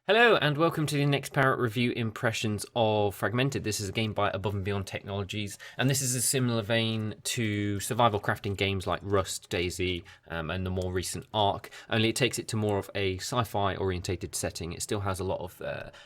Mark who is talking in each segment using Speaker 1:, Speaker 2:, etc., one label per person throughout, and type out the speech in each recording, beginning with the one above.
Speaker 1: Hello and welcome to the NextPowerUp review impressions of Fragmented. This is a game by Above and Beyond Technologies, and this is a similar vein to survival crafting games like Rust, DayZ, and the more recent Ark, only it takes it to more of a sci-fi orientated setting. It still has a lot of,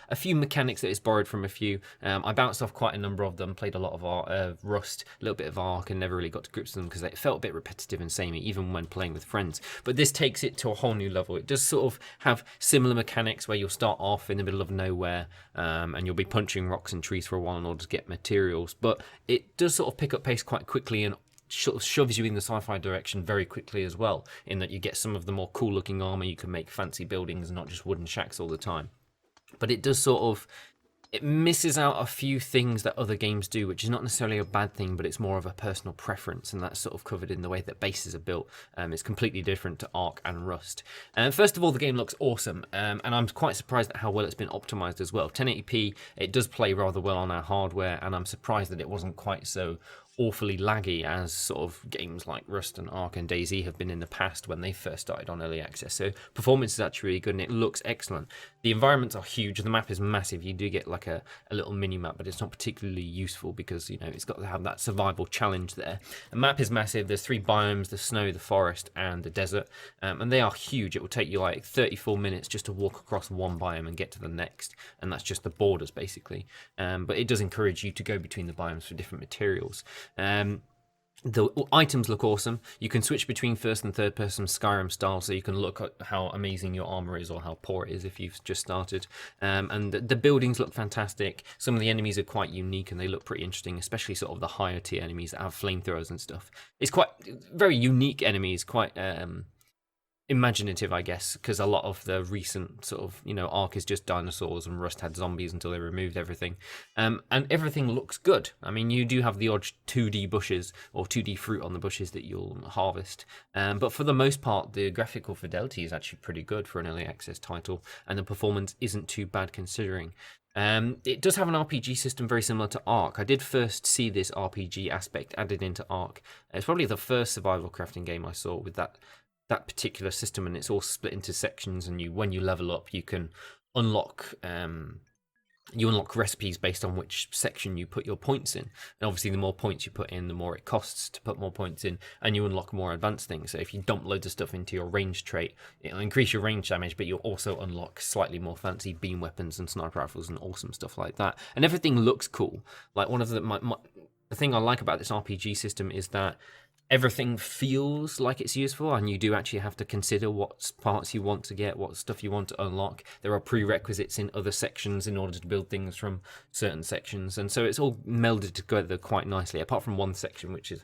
Speaker 1: a few mechanics that it's borrowed from a few. I bounced off quite a number of them, played a lot of Rust, a little bit of Ark, and never really got to grips with them because they felt a bit repetitive and samey, even when playing with friends. But this takes it to a whole new level. It does sort of have similar mechanics where you'll start off in the middle of nowhere and you'll be punching rocks and trees for a while in order to get materials, but it does sort of pick up pace quite quickly and sort of shoves you in the sci-fi direction very quickly as well, in that you get some of the more cool looking armor. You can make fancy buildings and not just wooden shacks all the time, but it does sort of, it misses out a few things that other games do, which is not necessarily a bad thing, but it's more of a personal preference, and that's sort of covered in the way that bases are built. It's completely different to Ark and Rust. First of all, the game looks awesome, and I'm quite surprised at how well it's been optimized as well. 1080p, it does play rather well on our hardware, and I'm surprised that it wasn't quite so awfully laggy as sort of games like Rust and Ark and DayZ have been in the past when they first started on early access. So performance is actually really good and it looks excellent. The environments are huge, the map is massive. You do get like a little mini map, but it's not particularly useful because, you know, it's got to have that survival challenge there. The map is massive. There's 3 biomes: the snow, the forest, and the desert, and they are huge. It will take you like 34 minutes just to walk across one biome and get to the next, and that's just the borders basically. But it does encourage you to go between the biomes for different materials. The items look awesome. You can switch between first and third person Skyrim style, so you can look at how amazing your armor is or how poor it is if you've just started. And the buildings look fantastic. Some of the enemies are quite unique and they look pretty interesting, especially sort of the higher tier enemies that have flamethrowers and stuff. It's quite very unique enemies, quite imaginative, I guess, because a lot of the recent sort of, you know, Ark is just dinosaurs and Rust had zombies until they removed everything. And everything looks good. I mean, you do have the odd 2D bushes or 2D fruit on the bushes that you'll harvest. But for the most part, the graphical fidelity is actually pretty good for an early access title, and the performance isn't too bad considering. It does have an RPG system very similar to Ark. I did first see this RPG aspect added into Ark. It's probably the first survival crafting game I saw with that particular system, and it's all split into sections, and when you level up you can unlock recipes based on which section you put your points in, and obviously the more points you put in, the more it costs to put more points in, and you unlock more advanced things. So if you dump loads of stuff into your range trait, it'll increase your range damage, but you'll also unlock slightly more fancy beam weapons and sniper rifles and awesome stuff like that, and everything looks cool. Like, one of the thing I like about this RPG system is that everything feels like it's useful, and you do actually have to consider what parts you want to get, what stuff you want to unlock. There are prerequisites in other sections in order to build things from certain sections, and so it's all melded together quite nicely, apart from one section which is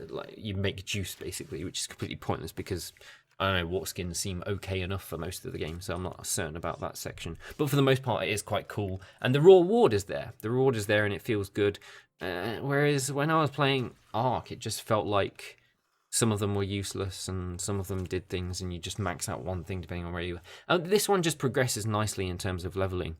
Speaker 1: like you make juice basically, which is completely pointless because I don't know, water skins seem okay enough for most of the game, so I'm not certain about that section. But for the most part, it is quite cool, and the reward is there. The reward is there, and it feels good. Whereas when I was playing Ark, it just felt like some of them were useless, and some of them did things, and you just max out one thing depending on where you are. This one just progresses nicely in terms of leveling.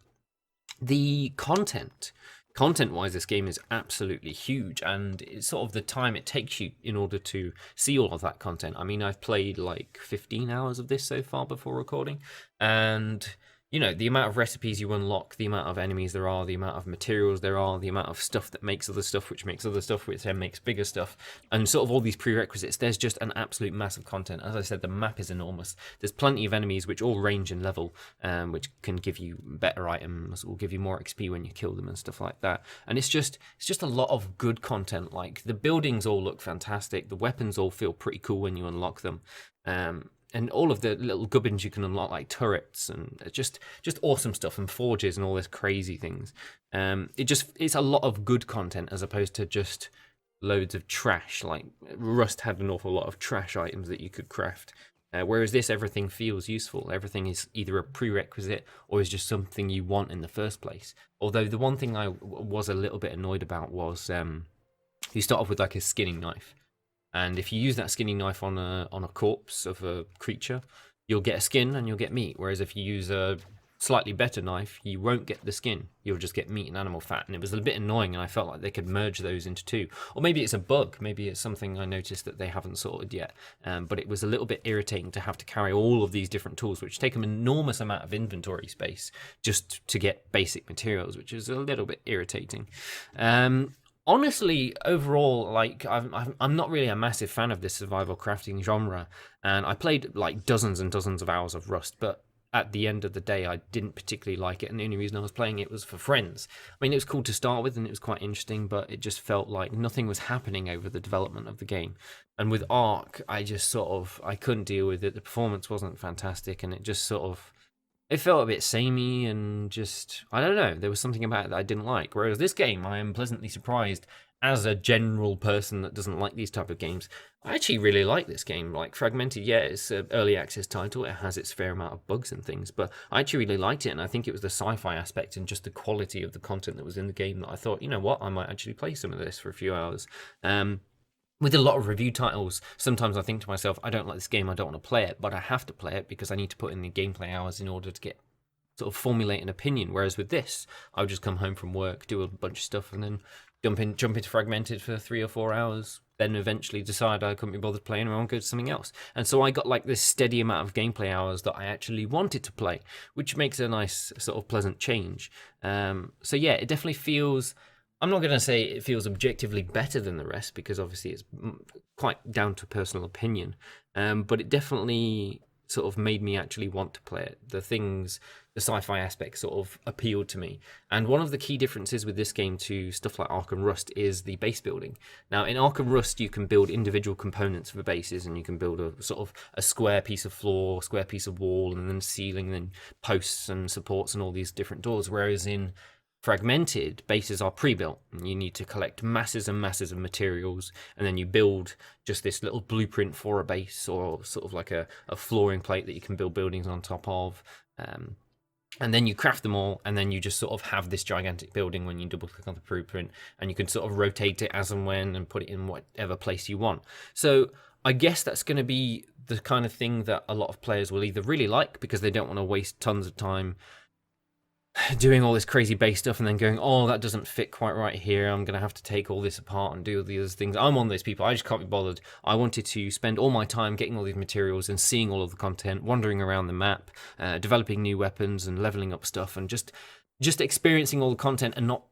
Speaker 1: The content-wise, this game is absolutely huge, and it's sort of the time it takes you in order to see all of that content. I mean, I've played like 15 hours of this so far before recording, and you know, the amount of recipes you unlock, the amount of enemies there are, the amount of materials there are, the amount of stuff that makes other stuff, which makes other stuff, which then makes bigger stuff, and sort of all these prerequisites. There's just an absolute massive content. As I said, the map is enormous. There's plenty of enemies which all range in level, which can give you better items or give you more XP when you kill them and stuff like that. And it's just a lot of good content. Like, the buildings all look fantastic. The weapons all feel pretty cool when you unlock them. And all of the little gubbins you can unlock, like turrets, and just awesome stuff, and forges and all this crazy things. It's a lot of good content as opposed to just loads of trash. Like, Rust had an awful lot of trash items that you could craft. Whereas this, everything feels useful. Everything is either a prerequisite or is just something you want in the first place. Although the one thing I was a little bit annoyed about was you start off with like a skinning knife. And if you use that skinning knife on a corpse of a creature, you'll get a skin and you'll get meat. Whereas if you use a slightly better knife, you won't get the skin. You'll just get meat and animal fat. And it was a bit annoying, and I felt like they could merge those into two. Or maybe it's a bug. Maybe it's something I noticed that they haven't sorted yet. But it was a little bit irritating to have to carry all of these different tools, which take an enormous amount of inventory space just to get basic materials, which is a little bit irritating. Honestly, overall, like I'm not really a massive fan of this survival crafting genre, and I played like dozens and dozens of hours of Rust, but at the end of the day, I didn't particularly like it, and the only reason I was playing it was for friends. I mean, it was cool to start with, and it was quite interesting, but it just felt like nothing was happening over the development of the game. And with Ark, I just sort of I couldn't deal with it. The performance wasn't fantastic, and it just sort of it felt a bit samey and just I don't know. There was something about it that I didn't like. Whereas this game, I am pleasantly surprised as a general person that doesn't like these type of games. I actually really like this game. Like Fragmented, yeah, it's an early access title. It has its fair amount of bugs and things, but I actually really liked it, and I think it was the sci-fi aspect and just the quality of the content that was in the game that I thought, you know what, I might actually play some of this for a few hours. With a lot of review titles, sometimes I think to myself, I don't like this game, I don't want to play it, but I have to play it because I need to put in the gameplay hours in order to get sort of formulate an opinion. Whereas with this, I would just come home from work, do a bunch of stuff, and then jump into Fragmented for 3 or 4 hours, then eventually decide I couldn't be bothered playing and I'll go to something else. And so I got like this steady amount of gameplay hours that I actually wanted to play, which makes a nice sort of pleasant change. So yeah, it definitely feels, I'm not going to say it feels objectively better than the rest because obviously it's quite down to personal opinion, but it definitely sort of made me actually want to play it. The sci-fi aspect sort of appealed to me. And one of the key differences with this game to stuff like Ark and Rust is the base building. Now, in Ark and Rust, you can build individual components for bases, and you can build a sort of a square piece of floor, square piece of wall, and then ceiling, and then posts and supports and all these different doors. Whereas in Fragmented, bases are pre-built. You need to collect masses and masses of materials, and then you build just this little blueprint for a base, or sort of like a flooring plate that you can build buildings on top of. And then you craft them all, and then you just sort of have this gigantic building when you double click on the blueprint, and you can sort of rotate it as and when and put it in whatever place you want. So I guess that's going to be the kind of thing that a lot of players will either really like because they don't want to waste tons of time doing all this crazy base stuff and then going, oh, that doesn't fit quite right here, I'm going to have to take all this apart and do all these things. I'm one of those people, I just can't be bothered. I wanted to spend all my time getting all these materials and seeing all of the content, wandering around the map, developing new weapons and leveling up stuff, and just experiencing all the content and not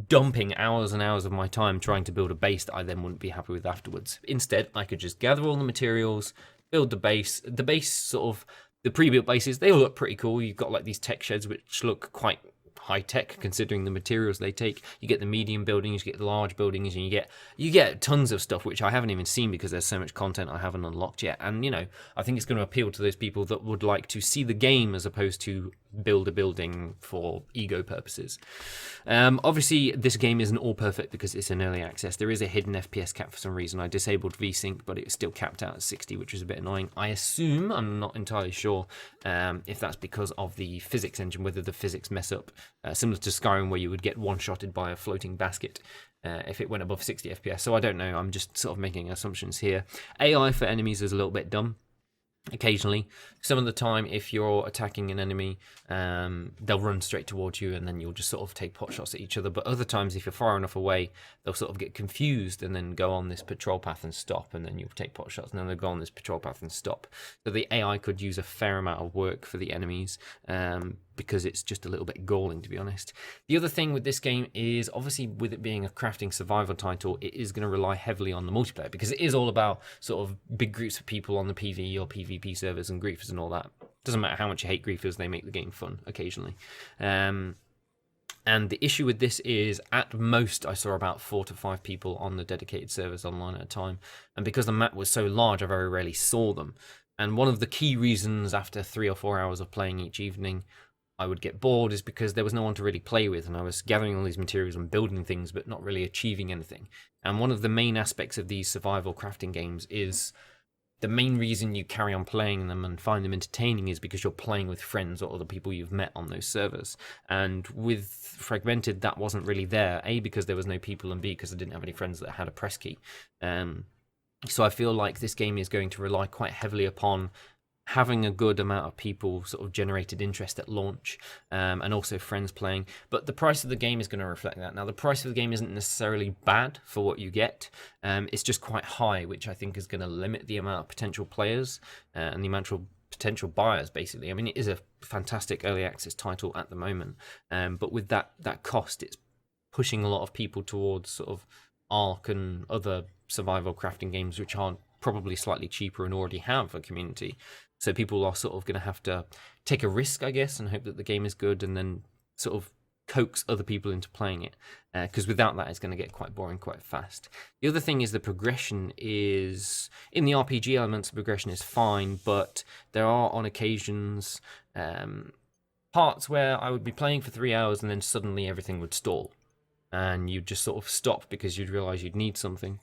Speaker 1: dumping hours and hours of my time trying to build a base that I then wouldn't be happy with afterwards. Instead, I could just gather all the materials, build the base. The base sort of the pre-built bases, they all look pretty cool. You've got like these tech sheds which look quite high-tech considering the materials they take. You get the medium buildings, you get the large buildings, and you get tons of stuff which I haven't even seen because there's so much content I haven't unlocked yet. And you know, I think it's going to appeal to those people that would like to see the game as opposed to build a building for ego purposes. Obviously this game isn't all perfect because it's in early access. There is a hidden FPS cap for some reason. I disabled VSync, but it's still capped out at 60, which is a bit annoying. I assume, I'm not entirely sure, if that's because of the physics engine, whether the physics mess up, similar to Skyrim where you would get one-shotted by a floating basket if it went above 60 FPS. So I don't know, I'm just sort of making assumptions here. AI for enemies is a little bit dumb. Occasionally, some of the time, if you're attacking an enemy, they'll run straight towards you and then you'll just sort of take pot shots at each other. But other times, if you're far enough away, they'll sort of get confused and then go on this patrol path and stop, and then you'll take pot shots, and then they'll go on this patrol path and stop. So the AI could use a fair amount of work for the enemies, because it's just a little bit galling, to be honest. The other thing with this game is, obviously, with it being a crafting survival title, it is going to rely heavily on the multiplayer, because it is all about sort of big groups of people on the PvE or PvP servers and griefers and all that. Doesn't matter how much you hate griefers, they make the game fun occasionally. And the issue with this is, at most, I saw about 4 to 5 people on the dedicated servers online at a time. And because the map was so large, I very rarely saw them. And one of the key reasons after 3 or 4 hours of playing each evening I would get bored is because there was no one to really play with, and I was gathering all these materials and building things but not really achieving anything. And one of the main aspects of these survival crafting games is the main reason you carry on playing them and find them entertaining is because you're playing with friends or other people you've met on those servers. And with Fragmented, that wasn't really there. A, because there was no people, and B, because I didn't have any friends that had a press key. So I feel like this game is going to rely quite heavily upon having a good amount of people sort of generated interest at launch, and also friends playing. But the price of the game is going to reflect that. Now, the price of the game isn't necessarily bad for what you get. It's just quite high, which I think is going to limit the amount of potential players and the amount of potential buyers, basically. I mean, it is a fantastic early access title at the moment, but with that cost, it's pushing a lot of people towards sort of Ark and other survival crafting games, which are probably slightly cheaper and already have a community. So people are sort of going to have to take a risk, I guess, and hope that the game is good, and then sort of coax other people into playing it, because without that, it's going to get quite boring quite fast. The other thing is the progression is, in the RPG elements, the progression is fine, but there are on occasions parts where I would be playing for 3 hours and then suddenly everything would stall, and you'd just sort of stop because you'd realize you'd need something,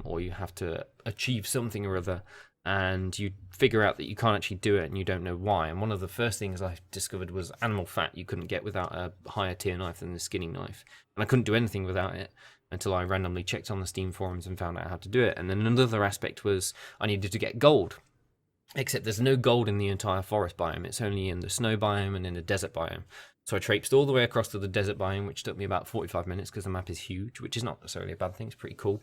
Speaker 1: or you have to achieve something or other, and you figure out that you can't actually do it and you don't know why. And one of the first things I discovered was animal fat you couldn't get without a higher tier knife than the skinning knife, and I couldn't do anything without it until I randomly checked on the Steam forums and found out how to do it. And then another aspect was I needed to get gold, except there's no gold in the entire forest biome. It's only in the snow biome and in the desert biome. So I traipsed all the way across to the desert biome, which took me about 45 minutes because the map is huge, which is not necessarily a bad thing. It's pretty cool.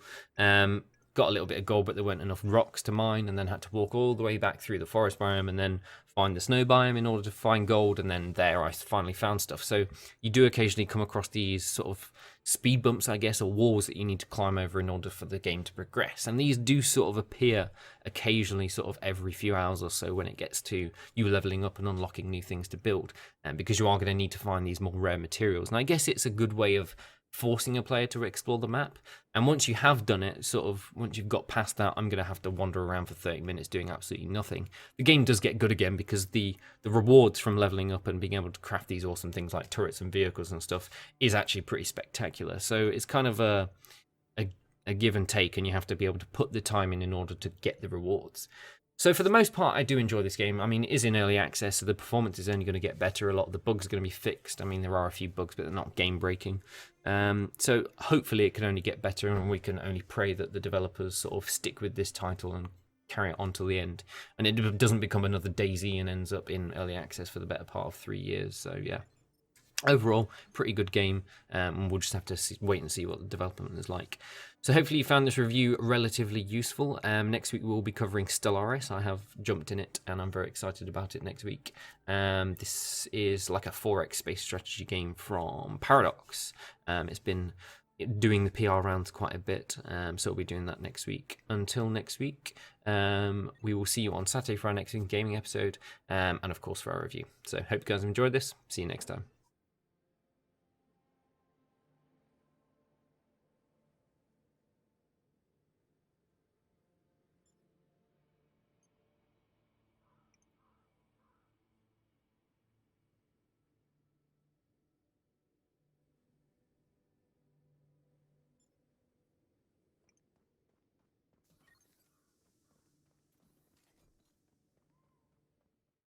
Speaker 1: Got a little bit of gold, but there weren't enough rocks to mine, and then had to walk all the way back through the forest biome and then find the snow biome in order to find gold, and then there I finally found stuff. So you do occasionally come across these sort of speed bumps, I guess, or walls that you need to climb over in order for the game to progress. And these do sort of appear occasionally, sort of every few hours or so, when it gets to you leveling up and unlocking new things to build, and because you are going to need to find these more rare materials. And I guess it's a good way of forcing a player to explore the map. And once you have done it, sort of once you've got past that, I'm going to have to wander around for 30 minutes doing absolutely nothing. The game does get good again, because the rewards from leveling up and being able to craft these awesome things like turrets and vehicles and stuff is actually pretty spectacular. So it's kind of a give and take, and you have to be able to put the time in order to get the rewards. So for the most part, I do enjoy this game. I mean, it is in early access, so the performance is only going to get better. A lot of the bugs are going to be fixed. I mean, there are a few bugs, but they're not game-breaking. So hopefully it can only get better, and we can only pray that the developers sort of stick with this title and carry it on till the end, and it doesn't become another Daisy and ends up in early access for the better part of 3 years. So yeah, overall, pretty good game, and we'll just have to wait and see what the development is like. So hopefully you found this review relatively useful. Next week we'll be covering Stellaris. I have jumped in it, and I'm very excited about it next week. This is like a 4X space strategy game from Paradox. It's been doing the PR rounds quite a bit, so we'll be doing that next week. Until next week, we will see you on Saturday for our next gaming episode, and of course for our review. So hope you guys enjoyed this. See you next time.